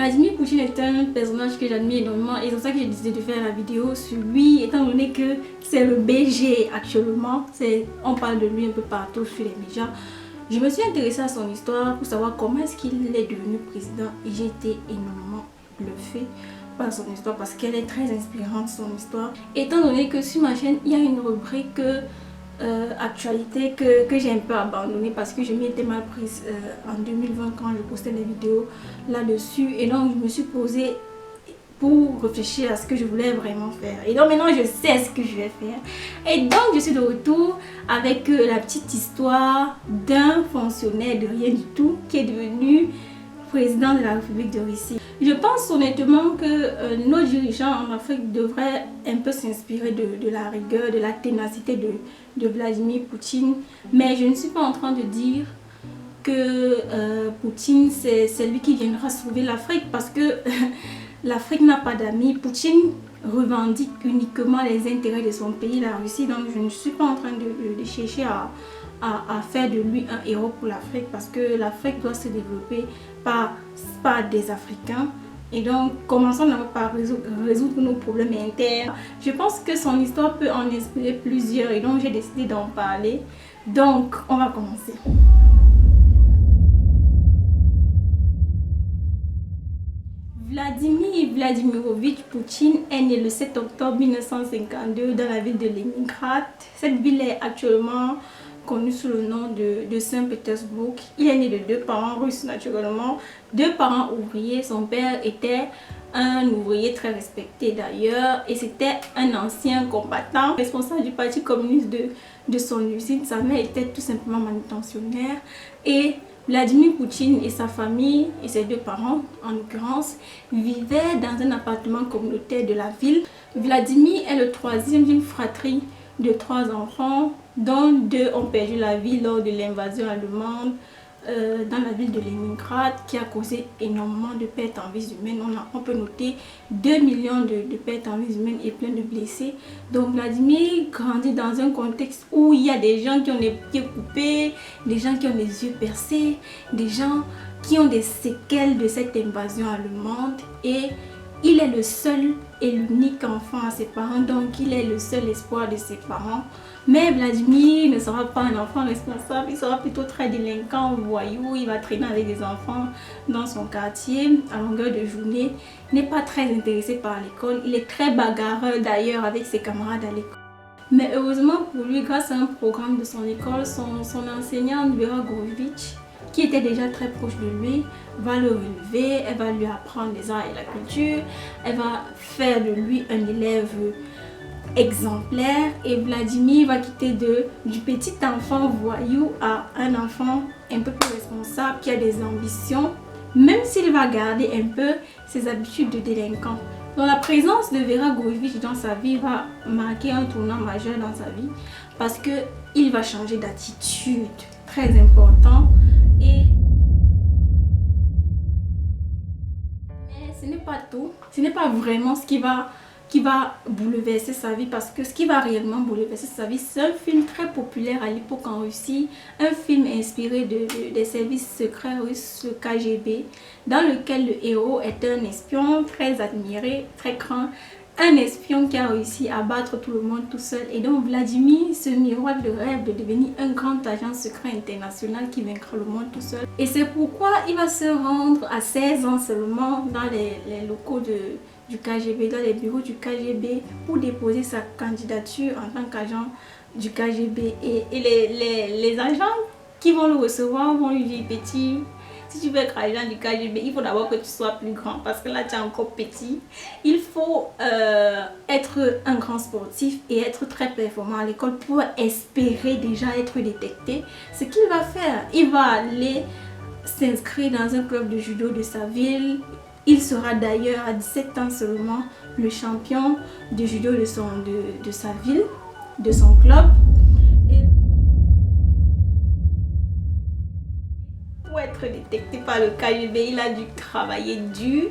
Vladimir Poutine est un personnage que j'admire énormément et c'est pour ça que j'ai décidé de faire la vidéo sur lui, étant donné que c'est le BG actuellement. On parle de lui un peu partout sur les médias. Je me suis intéressée à son histoire pour savoir comment est-ce qu'il est devenu président et j'ai été énormément bluffée par son histoire parce qu'elle est très inspirante, son histoire. Étant donné que sur ma chaîne, il y a une rubrique actualité que j'ai un peu abandonnée parce que je m'y étais mal prise en 2020 quand je postais des vidéos là-dessus. Et donc, je me suis posée pour réfléchir à ce que je voulais vraiment faire. Et donc maintenant je sais ce que je vais faire. Et donc je suis de retour avec la petite histoire d'un fonctionnaire de rien du tout qui est devenu président de la République de Russie. Je pense honnêtement que nos dirigeants en Afrique devraient un peu s'inspirer de la rigueur, de la ténacité de Vladimir Poutine. Mais je ne suis pas en train de dire que Poutine c'est lui qui viendra sauver l'Afrique parce que l'Afrique n'a pas d'amis. Poutine revendique uniquement les intérêts de son pays, la Russie. Donc je ne suis pas en train de chercher à faire de lui un héros pour l'Afrique parce que l'Afrique doit se développer par des Africains. Et donc commençons d'abord par résoudre nos problèmes internes. Je pense que son histoire peut en inspirer plusieurs et donc j'ai décidé d'en parler. Donc on va commencer. Vladimir Vladimirovitch Poutine est né le 7 octobre 1952 dans la ville de Leningrad. Cette ville est actuellement connue sous le nom de Saint-Pétersbourg. Il est né de deux parents russes naturellement, deux parents ouvriers. Son père était un ouvrier très respecté d'ailleurs et c'était un ancien combattant, responsable du parti communiste de son usine. Sa mère était tout simplement manutentionnaire et Vladimir Poutine et sa famille et ses deux parents en l'occurrence vivaient dans un appartement communautaire de la ville. Vladimir est le troisième d'une fratrie de 3 enfants dont 2 ont perdu la vie lors de l'invasion allemande dans la ville de Leningrad qui a causé énormément de pertes en vies humaines. On peut noter 2 millions de pertes en vies humaines et plein de blessés. Donc Vladimir grandit dans un contexte où il y a des gens qui ont les pieds coupés, des gens qui ont les yeux percés, des gens qui ont des séquelles de cette invasion allemande et il est le seul et l'unique enfant à ses parents, donc il est le seul espoir de ses parents. Mais Vladimir ne sera pas un enfant responsable, il sera plutôt très délinquant, voyou, il va traîner avec des enfants dans son quartier à longueur de journée. Il n'est pas très intéressé par l'école, il est très bagarreur d'ailleurs avec ses camarades à l'école. Mais heureusement pour lui, grâce à un programme de son école, son enseignante Vera Gurevich, qui était déjà très proche de lui, va le relever, elle va lui apprendre les arts et la culture, elle va faire de lui un élève exemplaire et Vladimir va quitter du petit enfant voyou à un enfant un peu plus responsable qui a des ambitions, même s'il va garder un peu ses habitudes de délinquant. Donc la présence de Vera Gurevich dans sa vie va marquer un tournant majeur dans sa vie parce qu'il va changer d'attitude, très important. Mais ce n'est pas tout, ce n'est pas vraiment ce qui va bouleverser sa vie parce que ce qui va réellement bouleverser sa vie, c'est un film très populaire à l'époque en Russie, un film inspiré des services secrets russes, le KGB, dans lequel le héros est un espion très admiré, très grand, un espion qui a réussi à battre tout le monde tout seul. Et donc Vladimir se miroite le rêve de devenir un grand agent secret international qui vaincra le monde tout seul. Et c'est pourquoi il va se rendre à 16 ans seulement dans les locaux du KGB, dans les bureaux du KGB pour déposer sa candidature en tant qu'agent du KGB. Et les agents qui vont le recevoir vont lui dire: petit, si tu veux être agent du KGB, il faut d'abord que tu sois plus grand parce que là tu es encore petit. Il faut être un grand sportif et être très performant à l'école pour espérer déjà être détecté. Ce qu'il va faire, il va aller s'inscrire dans un club de judo de sa ville. Il sera d'ailleurs à 17 ans seulement le champion de judo de sa ville, de son club. Pour être détecté par le KGB, il a dû travailler dur.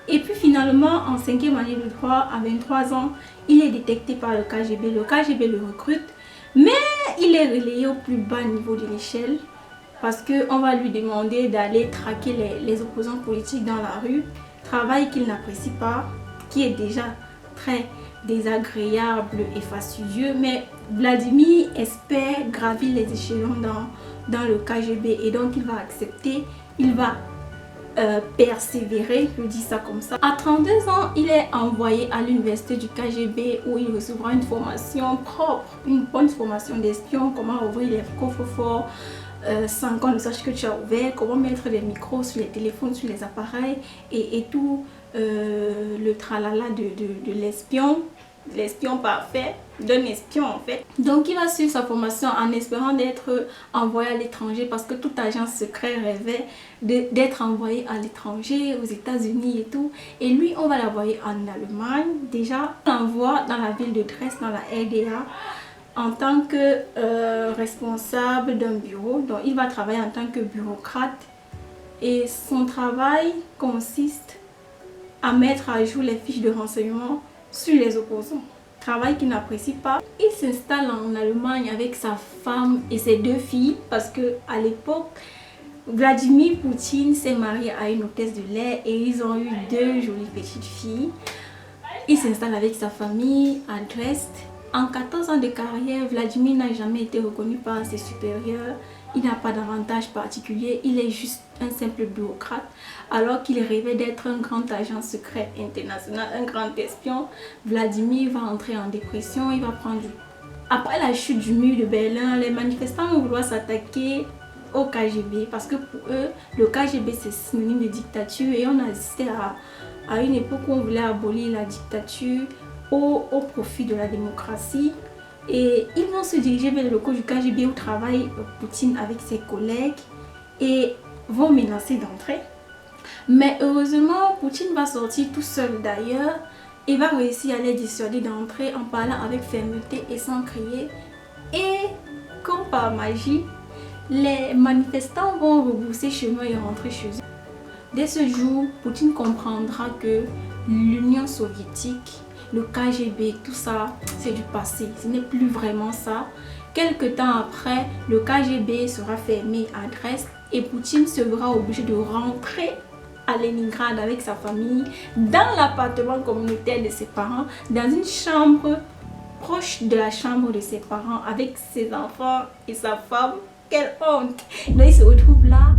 Et puis finalement, en 5e année de droit, à 23 ans, il est détecté par le KGB. Le KGB le recrute, mais il est relayé au plus bas niveau de l'échelle parce qu'on va lui demander d'aller traquer les opposants politiques dans la rue. travail qu'il n'apprécie pas, qui est déjà très désagréable et fastidieux, mais Vladimir espère gravir les échelons dans le KGB et donc il va accepter, il va persévérer, je dis ça comme ça. À 32 ans, il est envoyé à l'université du KGB où il recevra une formation propre, une bonne formation d'espion, comment ouvrir les coffres-forts sans qu'on ne sache que tu as ouvert, comment mettre des micros sur les téléphones, sur les appareils et tout le tralala de l'espion. L'espion parfait, d'un espion en fait. Donc il va suivre sa formation en espérant d'être envoyé à l'étranger parce que tout agent secret rêvait d'être envoyé à l'étranger, aux États-Unis et tout. Et lui, on va l'envoyer en Allemagne. Déjà, on l'envoie dans la ville de Dresde, dans la RDA, en tant que responsable d'un bureau. Donc il va travailler en tant que bureaucrate. Et son travail consiste à mettre à jour les fiches de renseignement sur les opposants. Travail qu'il n'apprécie pas. Il s'installe en Allemagne avec sa femme et ses 2 filles parce que à l'époque, Vladimir Poutine s'est marié à une hôtesse de l'air et ils ont eu 2 jolies petites filles. Il s'installe avec sa famille à Dresde. En 14 ans de carrière, Vladimir n'a jamais été reconnu par ses supérieurs. Il n'a pas d'avantage particulier, il est juste un simple bureaucrate. Alors qu'il rêvait d'être un grand agent secret international, un grand espion, Vladimir va entrer en dépression, il va prendre... Après la chute du mur de Berlin, les manifestants vont vouloir s'attaquer au KGB parce que pour eux, le KGB c'est synonyme de dictature et on assistait à une époque où on voulait abolir la dictature au profit de la démocratie. Et ils vont se diriger vers le locaux du KGB où travaille Poutine avec ses collègues et vont menacer d'entrer. Mais heureusement, Poutine va sortir tout seul d'ailleurs et va réussir à les dissuader d'entrer en parlant avec fermeté et sans crier. Et comme par magie, les manifestants vont rebourser chemin et rentrer chez eux. Dès ce jour, Poutine comprendra que l'Union soviétique, le KGB, tout ça, c'est du passé. Ce n'est plus vraiment ça. Quelque temps après, le KGB sera fermé à Dresde et Poutine sera obligé de rentrer à Leningrad avec sa famille, dans l'appartement communautaire de ses parents, dans une chambre proche de la chambre de ses parents, avec ses enfants et sa femme. Quelle honte! Donc il se retrouve là.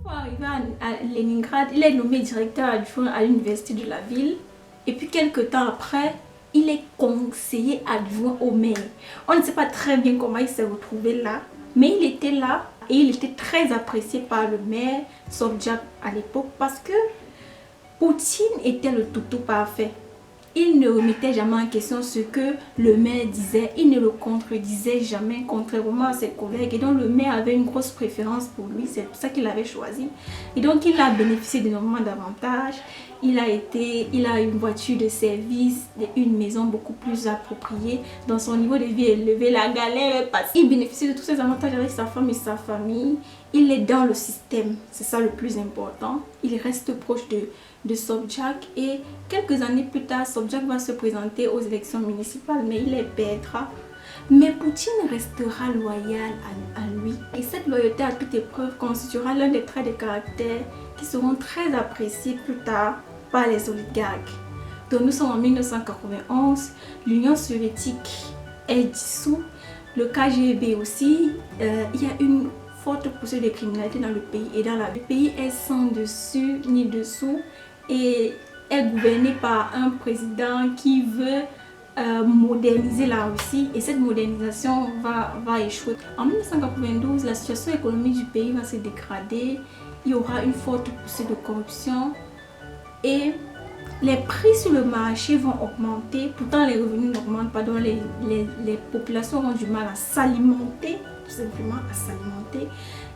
Arrivé à Leningrad, il est nommé directeur adjoint à l'université de la ville et puis quelques temps après, il est conseiller adjoint au maire. On ne sait pas très bien comment il s'est retrouvé là, mais il était là et il était très apprécié par le maire Sobchak à l'époque parce que Poutine était le toutou parfait. Il ne remettait jamais en question ce que le maire disait, il ne le contredisait jamais, contrairement à ses collègues. Et donc le maire avait une grosse préférence pour lui, c'est pour ça qu'il l'avait choisi. Et donc il a bénéficié d'énormément d'avantages. Il a une voiture de service, une maison beaucoup plus appropriée. Dans son niveau de vie élevé, la galère passe. Il bénéficie de tous ces avantages avec sa femme et sa famille. Il est dans le système, c'est ça le plus important. Il reste proche de Sobchak et quelques années plus tard, Sobchak va se présenter aux élections municipales, mais il les perdra. Mais Poutine restera loyal à lui. Et cette loyauté à toute épreuve constituera l'un des traits de caractère qui seront très appréciés plus tard par les oligarques. Donc nous sommes en 1991, l'Union soviétique est dissoute, le KGB aussi, il y a une forte poussée de criminalité dans le pays et dans la vie. Le pays est sans dessus ni dessous et est gouverné par un président qui veut moderniser la Russie et cette modernisation va échouer. En 1992, la situation économique du pays va se dégrader, il y aura une forte poussée de corruption et les prix sur le marché vont augmenter, pourtant les revenus n'augmentent pas, donc les populations auront du mal à s'alimenter, tout simplement à s'alimenter.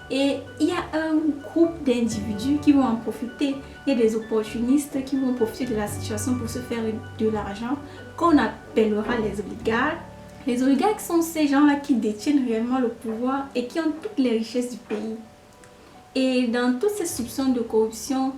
Et il y a un groupe d'individus qui vont en profiter. Il y a des opportunistes qui vont profiter de la situation pour se faire de l'argent, qu'on appellera les oligarques. Les oligarques sont ces gens-là qui détiennent réellement le pouvoir et qui ont toutes les richesses du pays. Et dans toutes ces soupçons de corruption,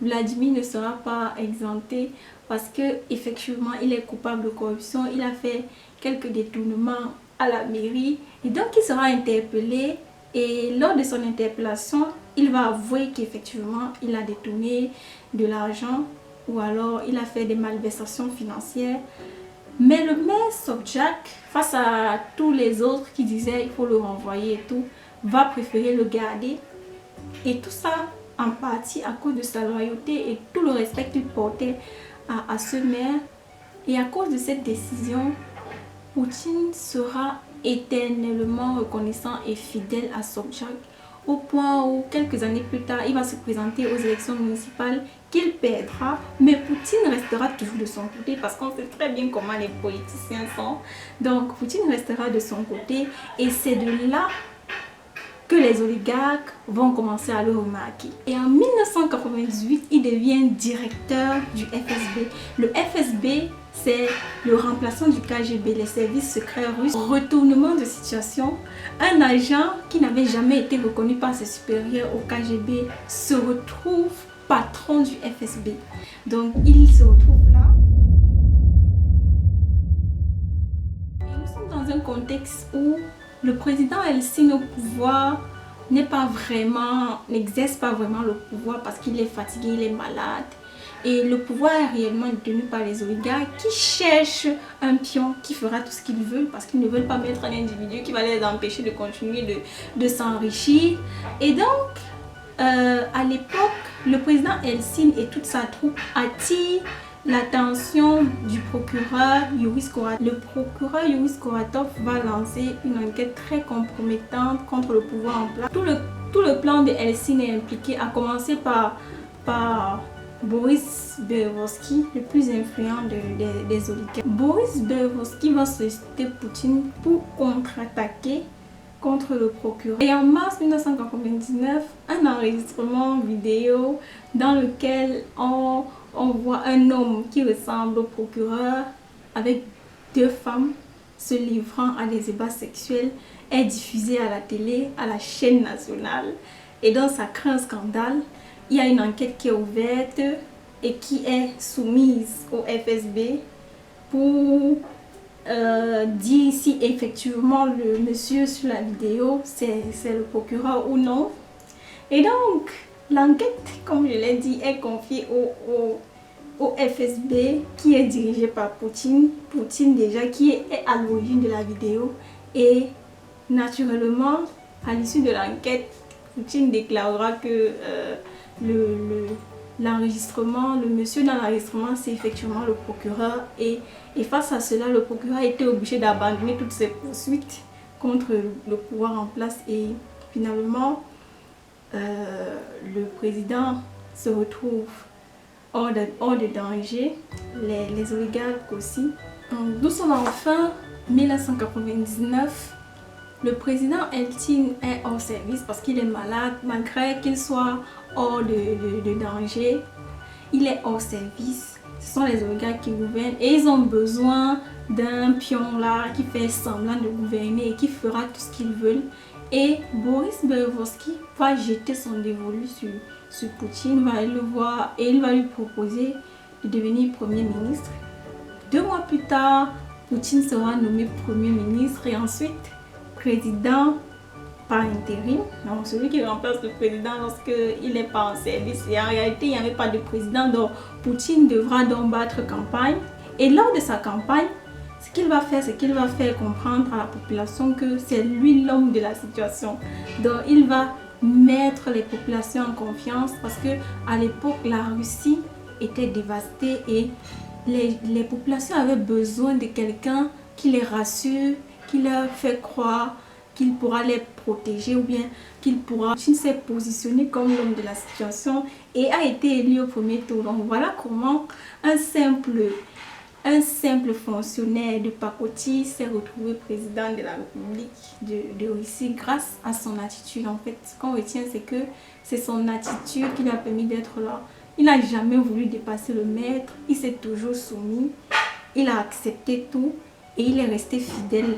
Vladimir ne sera pas exempté parce que effectivement il est coupable de corruption. Il a fait quelques détournements à la mairie et donc il sera interpellé Et lors de son interpellation, il va avouer qu'effectivement, il a détourné de l'argent ou alors il a fait des malversations financières. Mais le maire Sobchak, face à tous les autres qui disaient il faut le renvoyer et tout, va préférer le garder. Et tout ça en partie à cause de sa loyauté et tout le respect qu'il portait à ce maire. Et à cause de cette décision, Poutine sera éternellement reconnaissant et fidèle à Sobchak, au point où quelques années plus tard, il va se présenter aux élections municipales qu'il perdra, mais Poutine restera toujours de son côté parce qu'on sait très bien comment les politiciens sont. Donc Poutine restera de son côté et c'est de là que les oligarques vont commencer à le remarquer. Et en 1998, il devient directeur du FSB. Le FSB, c'est le remplaçant du KGB, les services secrets russes. Retournement de situation, un agent qui n'avait jamais été reconnu par ses supérieurs au KGB se retrouve patron du FSB. Donc il se retrouve là. Et nous sommes dans un contexte où le président Eltsine au pouvoir n'exerce pas vraiment le pouvoir parce qu'il est fatigué, il est malade. Et le pouvoir est réellement détenu par les oligarques qui cherchent un pion qui fera tout ce qu'ils veulent parce qu'ils ne veulent pas mettre un individu qui va les empêcher de continuer de s'enrichir. Et donc, à l'époque, le président Eltsine et toute sa troupe attirent l'attention du procureur Yuris Koratov. Le procureur Yuris Koratov va lancer une enquête très compromettante contre le pouvoir en place. Tout le plan de Eltsine est impliqué, à commencer par Boris Berezovsky, le plus influent des oligarques. Boris Berezovsky va solliciter Poutine pour contre-attaquer contre le procureur. Et en mars 1999, un enregistrement vidéo dans lequel on voit un homme qui ressemble au procureur avec deux femmes se livrant à des ébats sexuels est diffusé à la télé, à la chaîne nationale. Et donc ça crée un scandale. Il y a une enquête qui est ouverte et qui est soumise au FSB pour dire si effectivement le monsieur sur la vidéo c'est le procureur ou non. Et donc l'enquête, comme je l'ai dit, est confiée au FSB qui est dirigé par Poutine. Poutine déjà qui est à l'origine de la vidéo. Et naturellement, à l'issue de l'enquête, Poutine déclarera que l'enregistrement, le monsieur dans l'enregistrement, c'est effectivement le procureur. Et face à cela, le procureur a été obligé d'abandonner toutes ses poursuites contre le pouvoir en place. Et finalement, le président se retrouve hors de danger, les oligarques aussi. Donc, nous sommes en fin 1999. Le président Eltsine est hors service parce qu'il est malade, malgré qu'il soit hors de danger. Il est hors service. Ce sont les oligarques qui gouvernent et ils ont besoin d'un pion là qui fait semblant de gouverner et qui fera tout ce qu'ils veulent. Et Boris Berezovsky va jeter son dévolu sur Poutine, va aller le voir et il va lui proposer de devenir Premier ministre. 2 mois plus tard, Poutine sera nommé Premier ministre et ensuite président par intérim. Donc celui qui remplace le président lorsqu'il n'est pas en service. Et en réalité, il n'y avait pas de président, donc Poutine devra donc battre campagne. Et lors de sa campagne, ce qu'il va faire, c'est qu'il va faire comprendre à la population que c'est lui l'homme de la situation. Donc il va mettre les populations en confiance parce que à l'époque, la Russie était dévastée et les populations avaient besoin de quelqu'un qui les rassure, qui leur fait croire qu'il pourra les protéger ou bien qu'il pourra. Poutine s'est positionné comme l'homme de la situation et a été élu au premier tour. Donc voilà comment un simple fonctionnaire de pacotille s'est retrouvé président de la République de Russie grâce à son attitude. En fait, ce qu'on retient, c'est que c'est son attitude qui lui a permis d'être là. Il n'a jamais voulu dépasser le maître, il s'est toujours soumis, il a accepté tout et il est resté fidèle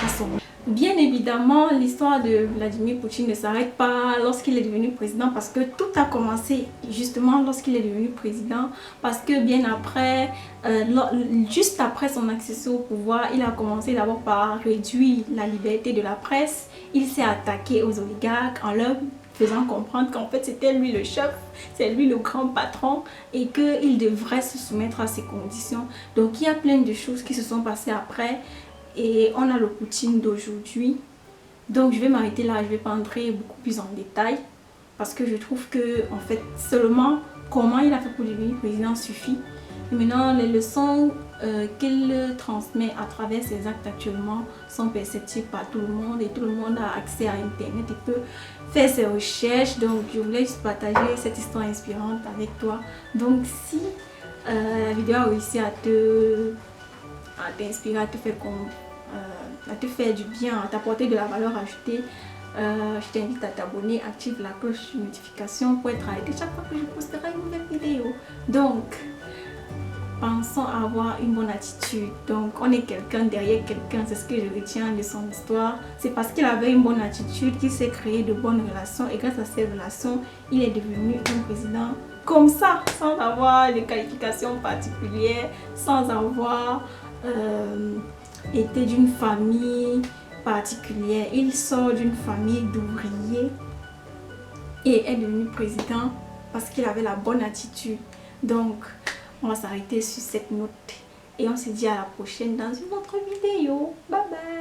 à son maître. Bien évidemment, l'histoire de Vladimir Poutine ne s'arrête pas lorsqu'il est devenu président parce que tout a commencé justement lorsqu'il est devenu président parce que bien après, juste après son accession au pouvoir, il a commencé d'abord par réduire la liberté de la presse. Il s'est attaqué aux oligarques en leur faisant comprendre qu'en fait c'était lui le chef, c'est lui le grand patron et qu'il devrait se soumettre à ses conditions. Donc il y a plein de choses qui se sont passées après. Et on a le Poutine d'aujourd'hui. Donc je vais m'arrêter là, je ne vais pas entrer beaucoup plus en détail. Parce que je trouve que, en fait, seulement comment il a fait pour devenir président suffit. Et maintenant, les leçons qu'il transmet à travers ses actes actuellement sont perceptibles par tout le monde. Et tout le monde a accès à Internet et peut faire ses recherches. Donc je voulais juste partager cette histoire inspirante avec toi. Donc si la vidéo a réussi à t'inspirer, à te faire du bien, à t'apporter de la valeur ajoutée, je t'invite à t'abonner, active la cloche de notification pour être alerté chaque fois que je posterai une nouvelle vidéo. Donc, pensons à avoir une bonne attitude. Donc, on est quelqu'un derrière quelqu'un, c'est ce que je retiens de son histoire. C'est parce qu'il avait une bonne attitude qu'il s'est créé de bonnes relations et grâce à ces relations, il est devenu un président comme ça, sans avoir de qualifications particulières, sans avoir était d'une famille particulière. Il sort d'une famille d'ouvriers et est devenu président parce qu'il avait la bonne attitude. Donc, on va s'arrêter sur cette note et on se dit à la prochaine dans une autre vidéo. Bye bye.